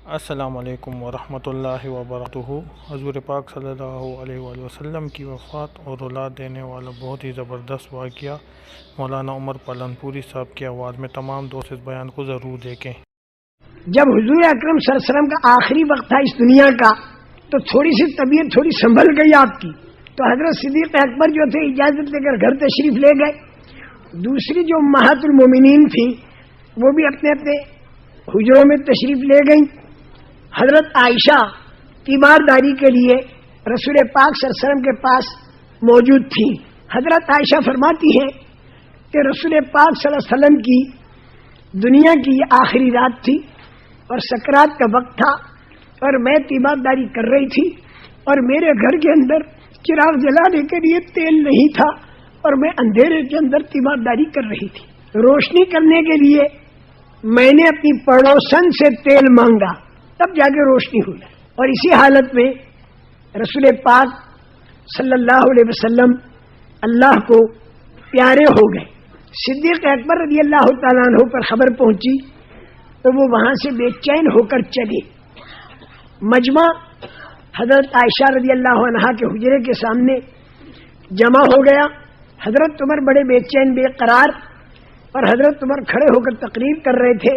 السلام علیکم ورحمۃ اللہ وبرکاتہ۔ حضور پاک صلی اللہ علیہ وآلہ وسلم کی وفات اور اولاد دینے والا بہت ہی زبردست واقعہ مولانا عمر پالن پوری صاحب کی آواز میں تمام دوست اس بیان کو ضرور دیکھیں۔ جب حضور اکرم صلی اللہ علیہ وسلم کا آخری وقت تھا اس دنیا کا تو تھوڑی سی طبیعت تھوڑی سنبھل گئی آپ کی، تو حضرت صدیق اکبر جو تھے اجازت لے کر گھر تشریف لے گئے۔ دوسری جو امہات المومنین تھیں وہ بھی اپنے اپنے حجروں میں تشریف لے گئیں۔ حضرت عائشہ تیمارداری کے لیے رسول پاک صلی اللہ علیہ وسلم کے پاس موجود تھیں۔ حضرت عائشہ فرماتی ہیں کہ رسول پاک صلی اللہ علیہ وسلم کی دنیا کی یہ آخری رات تھی اور سکرات کا وقت تھا، اور میں تیمارداری کر رہی تھی، اور میرے گھر کے اندر چراغ جلانے کے لیے تیل نہیں تھا، اور میں اندھیرے کے اندر تیمارداری کر رہی تھی۔ روشنی کرنے کے لیے میں نے اپنی پڑوسن سے تیل مانگا، تب جا کے روشنی ہوئی، اور اسی حالت میں رسول پاک صلی اللہ علیہ وسلم اللہ کو پیارے ہو گئے۔ صدیق اکبر رضی اللہ تعالیٰ عنہ پر خبر پہنچی تو وہ وہاں سے بے چین ہو کر چلے۔ مجمع حضرت عائشہ رضی اللہ عنہا کے حجرے کے سامنے جمع ہو گیا۔ حضرت عمر بڑے بے چین بے قرار، اور حضرت عمر کھڑے ہو کر تقریر کر رہے تھے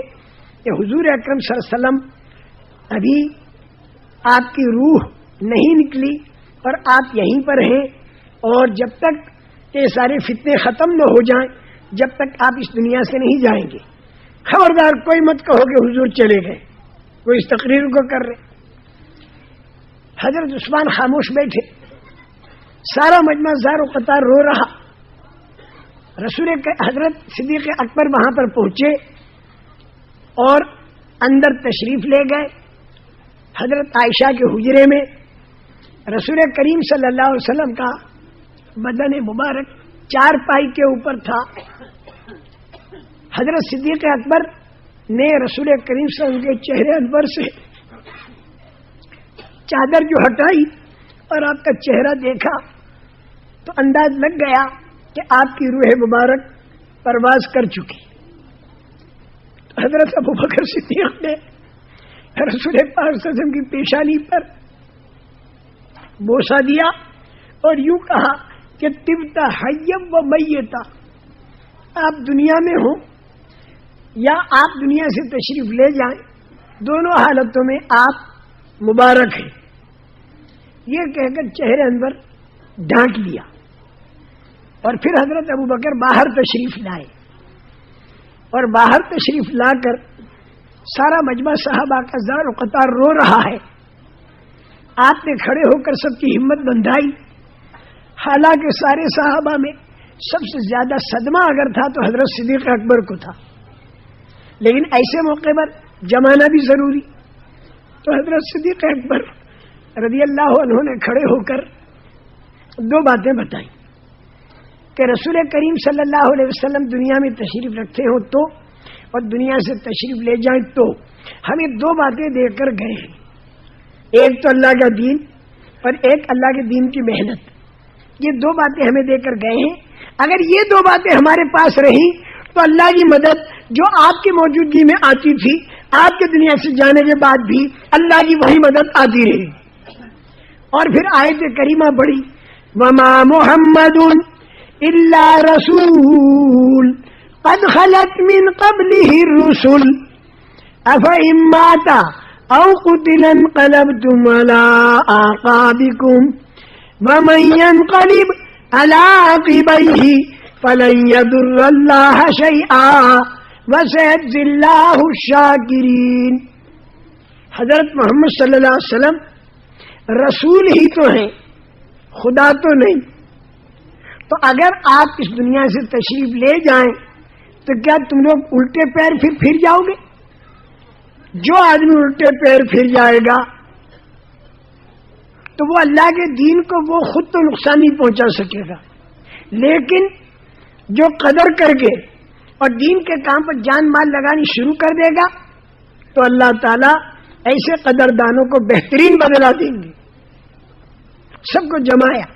کہ حضور اکرم صلی اللہ علیہ وسلم ابھی آپ کی روح نہیں نکلی اور آپ یہیں پر ہیں، اور جب تک یہ سارے فتنے ختم نہ ہو جائیں جب تک آپ اس دنیا سے نہیں جائیں گے۔ خبردار کوئی مت کہو کہ حضور چلے گئے، وہ اس تقریر کو کر رہے۔ حضرت عثمان خاموش بیٹھے، سارا مجمع زار و قطار رو رہا۔ حضرت صدیق اکبر وہاں پر پہنچے اور اندر تشریف لے گئے۔ حضرت عائشہ کے حجرے میں رسول کریم صلی اللہ علیہ وسلم کا بدن مبارک چار پائی کے اوپر تھا۔ حضرت صدیق اکبر نے رسول کریم صلی اللہ علیہ وسلم کے چہرے انور سے چادر جو ہٹائی اور آپ کا چہرہ دیکھا تو انداز لگ گیا کہ آپ کی روح مبارک پرواز کر چکی۔ حضرت ابوبکر صدیق نے رسول پاک صلی اللہ علیہ وسلم کی پیشانی پر بوسہ دیا اور یوں کہا کہ طبتا حیم و میتا، آپ دنیا میں ہوں یا آپ دنیا سے تشریف لے جائیں، دونوں حالتوں میں آپ مبارک ہیں۔ یہ کہہ کر چہرے انور ڈھانک لیا، اور پھر حضرت ابوبکر باہر تشریف لائے، اور باہر تشریف لا کر سارا مجمع صحابہ کا زار و قطار رو رہا ہے۔ آپ نے کھڑے ہو کر سب کی ہمت بندھائی۔ حالانکہ سارے صحابہ میں سب سے زیادہ صدمہ اگر تھا تو حضرت صدیق اکبر کو تھا، لیکن ایسے موقع پر جمانا بھی ضروری، تو حضرت صدیق اکبر رضی اللہ عنہ نے کھڑے ہو کر دو باتیں بتائیں کہ رسول کریم صلی اللہ علیہ وسلم دنیا میں تشریف رکھتے ہوں تو، اور دنیا سے تشریف لے جائیں تو، ہمیں دو باتیں دے کر گئے ہیں، ایک تو اللہ کا دین اور ایک اللہ کے دین کی محنت۔ یہ دو باتیں ہمیں دے کر گئے ہیں، اگر یہ دو باتیں ہمارے پاس رہیں تو اللہ کی مدد جو آپ کی موجودگی میں آتی تھی، آپ کے دنیا سے جانے کے بعد بھی اللہ کی وہی مدد آتی رہی۔ اور پھر آیت کریمہ بڑی، وما محمد الا رسول قد خلت من قبله الرسل افإن مات او قتل انقلبتم على اعقابكم ومن ينقلب على عقبيه فلن يضر الله شيئا وسيجزي الله الشاكرين۔ حضرت محمد صلی اللہ علیہ وسلم رسول ہی تو ہیں، خدا تو نہیں، تو اگر آپ اس دنیا سے تشریف لے جائیں تو کیا تم لوگ الٹے پیر پھر جاؤ گے؟ جو آدمی الٹے پیر پھر جائے گا تو وہ اللہ کے دین کو وہ خود تو نقصان نہیں پہنچا سکے گا، لیکن جو قدر کر کے اور دین کے کام پر جان مال لگانی شروع کر دے گا تو اللہ تعالیٰ ایسے قدردانوں کو بہترین بدلہ دیں گے۔ سب کو جمایا،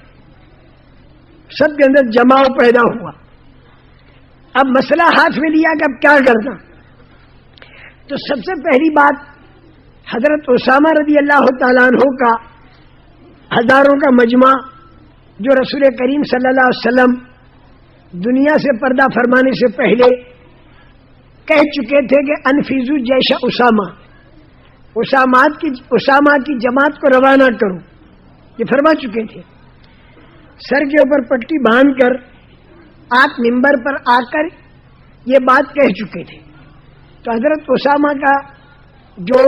سب کے اندر جماؤ پیدا ہوا۔ اب مسئلہ ہاتھ میں لیا کہ اب کیا کرنا، تو سب سے پہلی بات حضرت اسامہ رضی اللہ تعالیٰ عنہ کا ہزاروں کا مجمع جو رسول کریم صلی اللہ علیہ وسلم دنیا سے پردہ فرمانے سے پہلے کہہ چکے تھے کہ انفیزو جیش اسامہ کی جماعت کو روانہ کرو، یہ فرما چکے تھے۔ سر کے اوپر پٹی باندھ کر آپ منبر پر آ کر یہ بات کہہ چکے تھے۔ تو حضرت اسامہ کا جو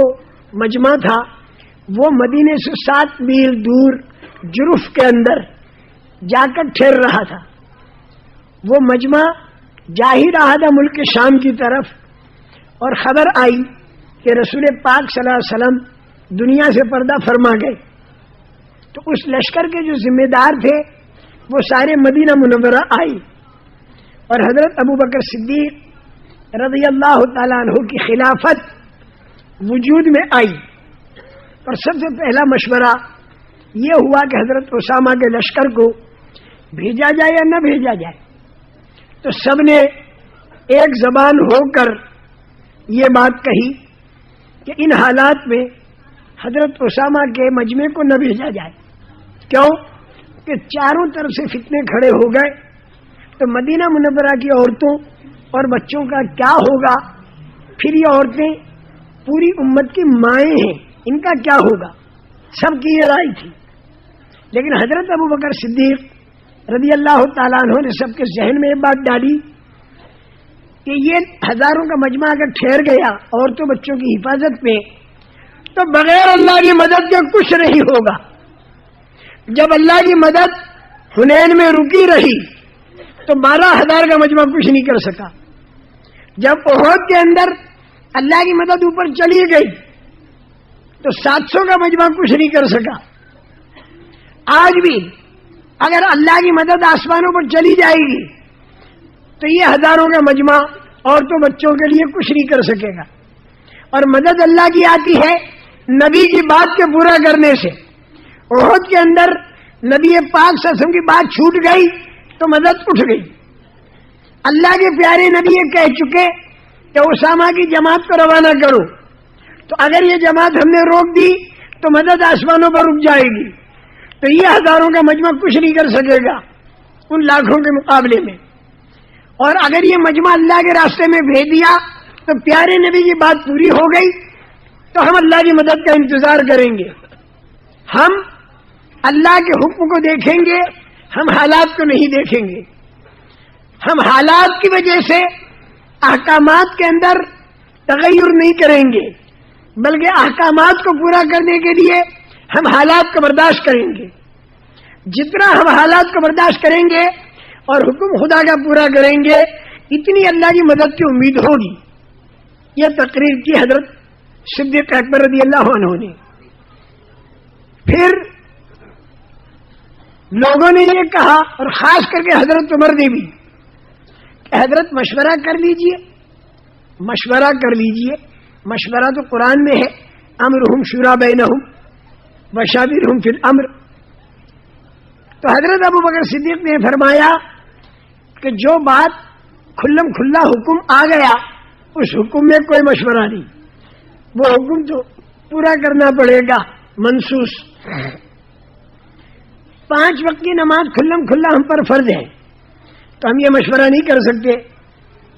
مجمع تھا وہ مدینے سے 7 میل دور جرف کے اندر جا کر ٹھہر رہا تھا۔ وہ مجمع جا ہی رہا تھا ملک شام کی طرف، اور خبر آئی کہ رسول پاک صلی اللہ علیہ وسلم دنیا سے پردہ فرما گئے۔ تو اس لشکر کے جو ذمہ دار تھے وہ سارے مدینہ منورہ آئے، اور حضرت ابو بکر صدیق رضی اللہ تعالیٰ عنہ کی خلافت وجود میں آئی۔ اور سب سے پہلا مشورہ یہ ہوا کہ حضرت اسامہ کے لشکر کو بھیجا جائے یا نہ بھیجا جائے۔ تو سب نے ایک زبان ہو کر یہ بات کہی کہ ان حالات میں حضرت اسامہ کے مجمع کو نہ بھیجا جائے۔ کیوں کہ چاروں طرف سے فتنے کھڑے ہو گئے، تو مدینہ منورہ کی عورتوں اور بچوں کا کیا ہوگا؟ پھر یہ عورتیں پوری امت کی مائیں ہیں، ان کا کیا ہوگا؟ سب کی یہ رائے تھی۔ لیکن حضرت ابو بکر صدیق رضی اللہ تعالیٰ عنہ نے سب کے ذہن میں یہ بات ڈالی کہ یہ ہزاروں کا مجمع اگر ٹھہر گیا عورتوں بچوں کی حفاظت میں، تو بغیر اللہ کی مدد کے کچھ نہیں ہوگا۔ جب اللہ کی مدد حنین میں رکی رہی تو 12,000 کا مجمع کچھ نہیں کر سکا۔ جب احد کے اندر اللہ کی مدد اوپر چلی گئی تو 700 کا مجمع کچھ نہیں کر سکا۔ آج بھی اگر اللہ کی مدد آسمانوں پر چلی جائے گی تو یہ ہزاروں کا مجمع عورتوں بچوں کے لیے کچھ نہیں کر سکے گا۔ اور مدد اللہ کی آتی ہے نبی کی بات کے پورا کرنے سے۔ احد کے اندر نبی پاک صلی اللہ علیہ وسلم کی بات چھوٹ گئی تو مدد اٹھ گئی۔ اللہ کے پیارے نبی یہ کہہ چکے کہ اسامہ کی جماعت کو روانہ کرو، تو اگر یہ جماعت ہم نے روک دی تو مدد آسمانوں پر رک جائے گی، تو یہ ہزاروں کا مجمع کچھ نہیں کر سکے گا ان لاکھوں کے مقابلے میں۔ اور اگر یہ مجمع اللہ کے راستے میں بھیج دیا تو پیارے نبی کی بات پوری ہو گئی، تو ہم اللہ کی مدد کا انتظار کریں گے، ہم اللہ کے حکم کو دیکھیں گے، ہم حالات کو نہیں دیکھیں گے۔ ہم حالات کی وجہ سے احکامات کے اندر تغیر نہیں کریں گے، بلکہ احکامات کو پورا کرنے کے لیے ہم حالات کو برداشت کریں گے۔ جتنا ہم حالات کو برداشت کریں گے اور حکم خدا کا پورا کریں گے، اتنی اللہ کی مدد کی امید ہوگی۔ یہ تقریر کی حضرت صدیق اکبر رضی اللہ عنہ نے۔ پھر لوگوں نے یہ کہا، اور خاص کر کے حضرت عمر نے بھی، کہ حضرت مشورہ کر لیجئے، مشورہ کر لیجئے۔ مشورہ تو قرآن میں ہے، امرہم شورا بینہم وشاورہم فی الامر۔ تو حضرت ابو بکر صدیق نے فرمایا کہ جو بات کھلم کھلا حکم آ گیا اس حکم میں کوئی مشورہ نہیں، وہ حکم تو پورا کرنا پڑے گا، منسوس۔ 5 وقت کی نماز کھلم کھلا ہم پر فرض ہے، تو ہم یہ مشورہ نہیں کر سکتے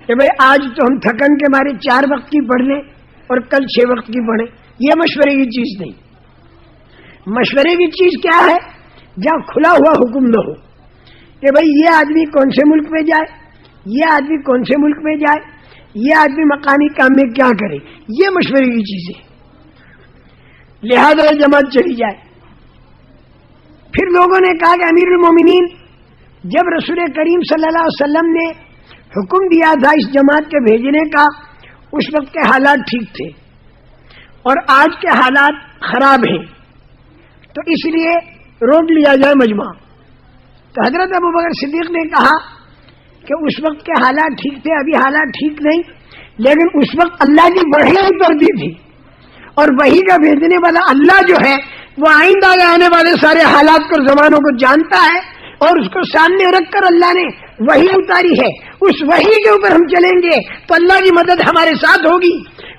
کہ بھئی آج تو ہم تھکن کے مارے 4 وقت کی پڑھ لیں اور کل 6 وقت کی پڑھیں۔ یہ مشورے کی چیز نہیں۔ مشورے کی چیز کیا ہے؟ جہاں کھلا ہوا حکم نہ ہو کہ بھئی یہ آدمی کون سے ملک میں جائے، یہ آدمی کون سے ملک میں جائے، یہ آدمی مقامی کام میں کیا کرے، یہ مشورے کی چیز ہے، لہذا جماعت چلی جائے۔ پھر لوگوں نے کہا کہ امیر المومنین، جب رسول کریم صلی اللہ علیہ وسلم نے حکم دیا تھا اس جماعت کے بھیجنے کا، اس وقت کے حالات ٹھیک تھے اور آج کے حالات خراب ہیں، تو اس لیے روک لیا جائے مجمع۔ تو حضرت ابو بکر صدیق نے کہا کہ اس وقت کے حالات ٹھیک تھے، ابھی حالات ٹھیک نہیں، لیکن اس وقت اللہ کی وحی اترتی تھی، اور وحی کا بھیجنے والا اللہ جو ہے وہ آئندہ آنے والے سارے حالات کو، زمانوں کو جانتا ہے، اور اس کو سامنے رکھ کر اللہ نے وحی اتاری ہے۔ اس وحی کے اوپر ہم چلیں گے تو اللہ کی مدد ہمارے ساتھ ہوگی،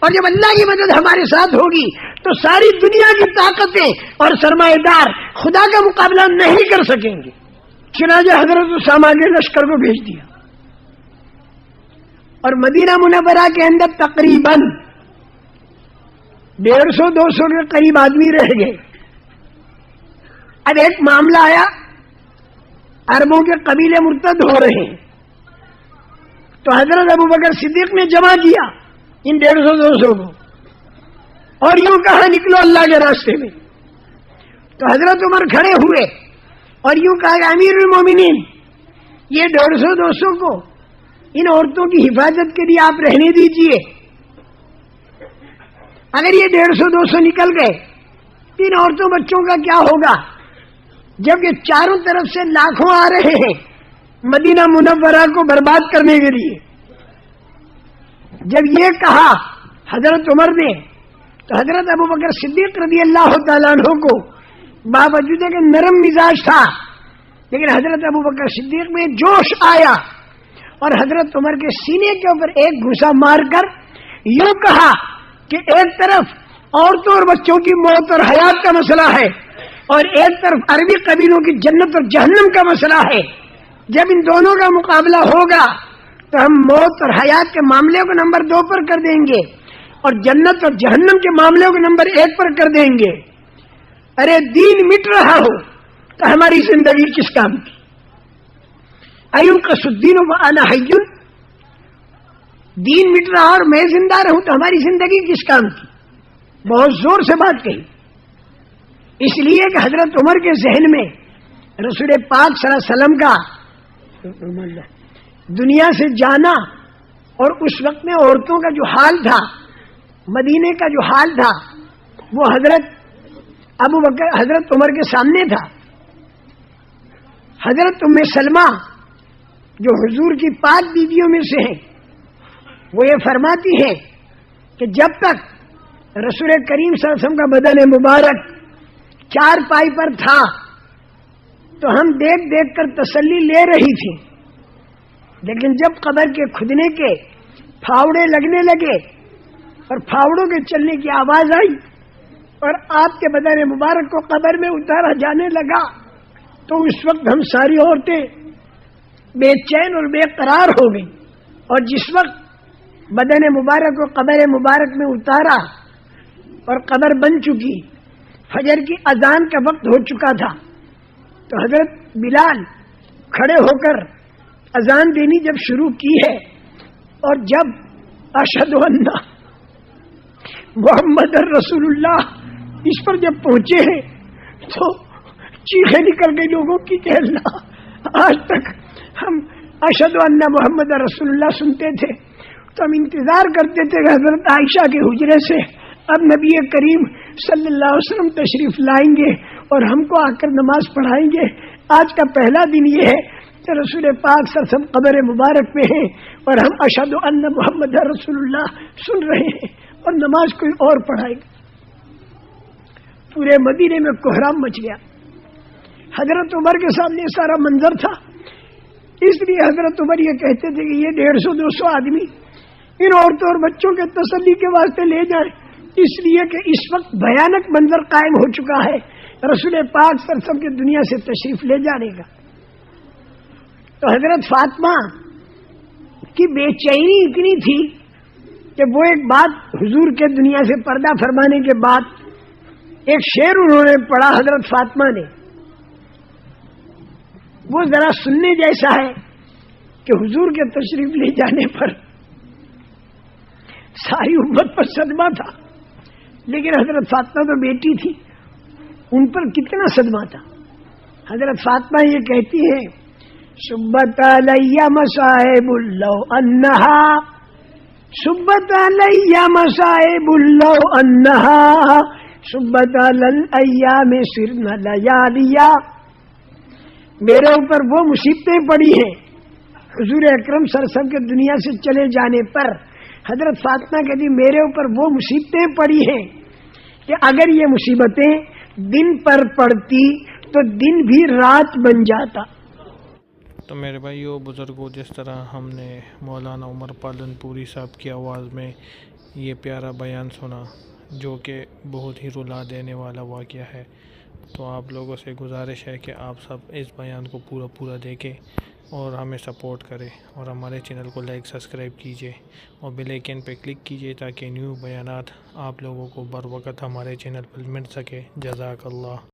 اور جب اللہ کی مدد ہمارے ساتھ ہوگی تو ساری دنیا کی طاقتیں اور سرمایہ دار خدا کا مقابلہ نہیں کر سکیں گے. چنانچہ حضرت اسامہ نے لشکر کو بھیج دیا اور مدینہ منورہ کے اندر تقریباً 150-200 کے قریب آدمی رہ گئے. اب ایک معاملہ آیا، عربوں کے قبیلے مرتد ہو رہے ہیں، تو حضرت ابوبکر صدیق نے جمع کیا ان 150-200 کو اور یوں کہا نکلو اللہ کے راستے میں. تو حضرت عمر کھڑے ہوئے اور یوں کہا کہ امیر المومنین، یہ 150-200 کو ان عورتوں کی حفاظت کے لیے آپ رہنے دیجئے. اگر یہ 150-200 نکل گئے تو ان عورتوں بچوں کا کیا ہوگا؟ جبکہ چاروں طرف سے لاکھوں آ رہے ہیں مدینہ منورہ کو برباد کرنے کے لیے. جب یہ کہا حضرت عمر نے تو حضرت ابوبکر صدیق رضی اللہ تعالیٰ عنہ کو باوجود کہ نرم مزاج تھا لیکن حضرت ابوبکر صدیق میں جوش آیا اور حضرت عمر کے سینے کے اوپر ایک گھسا مار کر یوں کہا کہ ایک طرف عورتوں اور بچوں کی موت اور حیات کا مسئلہ ہے اور ایک طرف عربی قبیلوں کی جنت اور جہنم کا مسئلہ ہے. جب ان دونوں کا مقابلہ ہوگا تو ہم موت اور حیات کے معاملے کو نمبر 2 پر کر دیں گے اور جنت اور جہنم کے معاملے کو نمبر 1 پر کر دیں گے. ارے دین مٹ رہا ہو تو ہماری زندگی کس کام کی؟ ایون قصدین وانا حی، دین مٹ رہا اور میں زندہ رہوں تو ہماری زندگی کس کام کی؟ بہت زور سے بات کہی. اس لیے کہ حضرت عمر کے ذہن میں رسول پاک صلی اللہ علیہ وسلم کا دنیا سے جانا اور اس وقت میں عورتوں کا جو حال تھا، مدینے کا جو حال تھا، وہ حضرت ابوبکر حضرت عمر کے سامنے تھا. حضرت ام سلمہ جو حضور کی پاک بیویوں میں سے ہیں، وہ یہ فرماتی ہے کہ جب تک رسول کریم صلی اللہ علیہ وسلم کا بدن مبارک 4 پائی پر تھا تو ہم دیکھ دیکھ کر تسلی لے رہی تھی، لیکن جب قبر کے کھدنے کے پھاوڑے لگنے لگے اور پھاوڑوں کے چلنے کی آواز آئی اور آپ کے بدن مبارک کو قبر میں اتارا جانے لگا تو اس وقت ہم ساری عورتیں بے چین اور بے قرار ہو گئی. اور جس وقت بدن مبارک کو قبر مبارک میں اتارا اور قبر بن چکی، فجر کی اذان کا وقت ہو چکا تھا، تو حضرت بلال کھڑے ہو کر اذان دینی جب شروع کی ہے اور جب اشہد ان محمد رسول اللہ اس پر جب پہنچے ہیں تو چیخیں نکل گئی لوگوں کی کہ اللہ، آج تک ہم اشہد ان محمد رسول اللہ سنتے تھے تو ہم انتظار کرتے تھے کہ حضرت عائشہ کے حجرے سے اب نبی کریم صلی اللہ علیہ وسلم تشریف لائیں گے اور ہم کو آ کر نماز پڑھائیں گے. آج کا پہلا دن یہ ہے کہ رسول پاک صلی اللہ علیہ وسلم قبر مبارک میں ہیں اور ہم اشہد ان محمد رسول اللہ سن رہے ہیں اور نماز کوئی اور پڑھائے گا. پورے مدینے میں کوہرام مچ گیا. حضرت عمر کے سامنے سارا منظر تھا، اس لیے حضرت عمر یہ کہتے تھے کہ یہ 150-200 آدمی ان عورتوں اور بچوں کے تسلی کے واسطے لے جائیں، اس لیے کہ اس وقت بھیانک منظر قائم ہو چکا ہے رسول پاک صلی اللہ علیہ وسلم کے دنیا سے تشریف لے جانے کا. تو حضرت فاطمہ کی بے چینی اتنی تھی کہ وہ ایک بات حضور کے دنیا سے پردہ فرمانے کے بعد ایک شعر انہوں نے پڑھا حضرت فاطمہ نے، وہ ذرا سننے جیسا ہے کہ حضور کے تشریف لے جانے پر ساری امت پر صدمہ تھا، لیکن حضرت فاطمہ تو بیٹی تھی، ان پر کتنا صدمہ تھا. حضرت فاطمہ یہ کہتی ہے سبت علیہ مصائب لو انہا، سبت علیہ مصائب لو انہا، سبت علی الایام سرن لیالیا. میرے اوپر وہ مصیبتیں پڑی ہیں حضور اکرم صلی اللہ علیہ وسلم کے دنیا سے چلے جانے پر. حضرت فاطمہ کہتی میرے اوپر وہ مصیبتیں پڑی ہیں کہ اگر یہ مصیبتیں دن پر پڑتی تو دن بھی رات بن جاتا. تو میرے بھائیو بزرگوں، جس طرح ہم نے مولانا عمر پالن پوری صاحب کی آواز میں یہ پیارا بیان سنا جو کہ بہت ہی رلا دینے والا واقعہ ہے۔ تو آپ لوگوں سے گزارش ہے کہ آپ سب اس بیان کو پورا دیکھیں اور ہمیں سپورٹ کریں، اور ہمارے چینل کو لائک سبسکرائب کیجیے اور بیل آئیکن پہ کلک کیجیے تاکہ نیو بیانات آپ لوگوں کو بر وقت ہمارے چینل پر مل سکے۔ جزاک اللہ۔